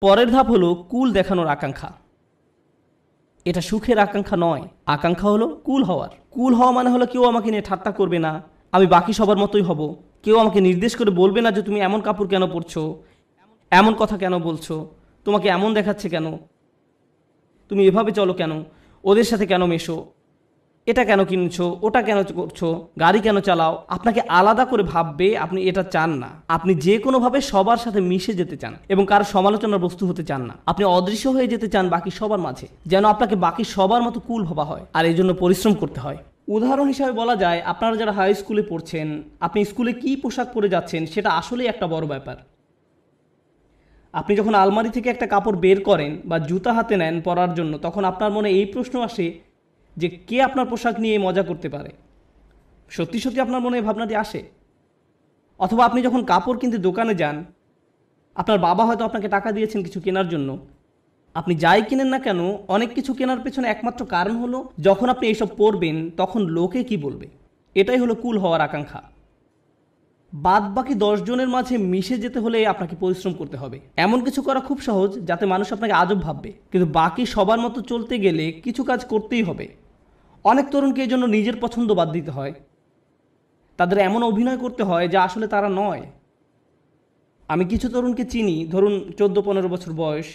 পরের ধাপ হলো কুল দেখানোর আকাঙ্ক্ষা। এটা সুখের আকাঙ্ক্ষা নয়, আকাঙ্ক্ষা হলো কুল হওয়ার। কুল হওয়া মানে হলো কেউ আমাকে নিয়ে ঠাট্টা করবে না, আমি বাকি সবার মতোই হব। কেউ আমাকে নির্দেশ করে বলবে না যে তুমি এমন কাপড় কেন পরছো, এমন কথা কেন বলছো, তোমাকে এমন দেখাচ্ছে কেন, তুমি এভাবে চলো কেন, ওদের সাথে কেন মেশো, এটা কেন কিনছো, ওটা কেন করছো, গাড়ি কেন চালাও। আপনাকে আলাদা করে ভাববে, আপনি এটা চান না। আপনি যে কোনোভাবে সবার সাথে মিশে যেতে চান এবং কারো সমালোচনার বস্তু হতে চান না। আপনি অদৃশ্য হয়ে যেতে চান বাকি সবার মাঝে, যেন আপনাকে বাকি সবার মতো কুল ভাবা হয়, আর এই জন্য পরিশ্রম করতে হয়। উদাহরণ হিসাবে বলা যায়, আপনারা যারা হাই স্কুলে পড়ছেন, আপনি স্কুলে কী পোশাক পরে যাচ্ছেন সেটা আসলেই একটা বড় ব্যাপার। আপনি যখন আলমারি থেকে একটা কাপড় বের করেন বা জুতা হাতে নেন পরার জন্য, তখন আপনার মনে এই প্রশ্ন আসে যে কে আপনার পোশাক নিয়ে মজা করতে পারে। সত্যি সত্যি আপনার মনে এই ভাবনাটি আসে? অথবা আপনি যখন কাপড় কিনতে দোকানে যান, আপনার বাবা হয়তো আপনাকে টাকা দিয়েছেন কিছু কেনার জন্য। আপনি যাই কিনেন না কেন, অনেক কিছু কেনার পেছনে একমাত্র কারণ হলো যখন আপনি এইসব পরবেন তখন লোকে কি বলবে। এটাই হলো কুল হওয়ার আকাঙ্ক্ষা। বাদ বাকি 10 জনের মাঝে মিশে যেতে হলে আপনাকে পরিশ্রম করতে হবে। এমন কিছু করা খুব সহজ যাতে মানুষ আপনাকে আজব ভাববে, কিন্তু বাকি সবার মতো চলতে গেলে কিছু কাজ করতেই হবে। অনেক তরুণকে এই জন্য নিজের পছন্দ বাদ দিতে হয়, তাদের এমন অভিনয় করতে হয় যা আসলে তারা নয়। আমি কিছু তরুণকে চিনি, ধরুন 14-15 বছর বয়স।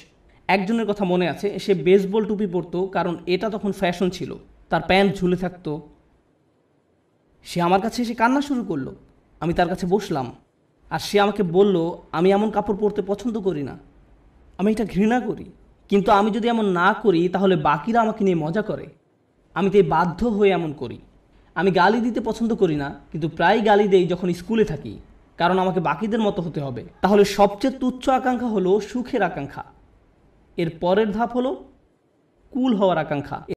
একজনের কথা মনে আছে, সে বেসবল টুপি পরতো কারণ এটা তখন ফ্যাশন ছিল, তার প্যান্ট ঝুলে থাকতো। সে আমার কাছে এসে কান্না শুরু করলো। আমি তার কাছে বসলাম, আর সে আমাকে বলল, আমি এমন কাপড় পরতে পছন্দ করি না, আমি এটা ঘৃণা করি। কিন্তু আমি যদি এমন না করি তাহলে বাকিরা আমাকে নিয়ে মজা করে, আমি তাই বাধ্য হয়ে এমন করি। আমি গালি দিতে পছন্দ করি না, কিন্তু প্রায় গালি দেই যখন স্কুলে থাকি, কারণ আমাকে বাকিদের মতো হতে হবে। তাহলে সবচেয়ে তুচ্ছ আকাঙ্ক্ষা হলো সুখের আকাঙ্ক্ষা। এর পরের ধাপ হলো কুল হওয়ার আকাঙ্ক্ষা।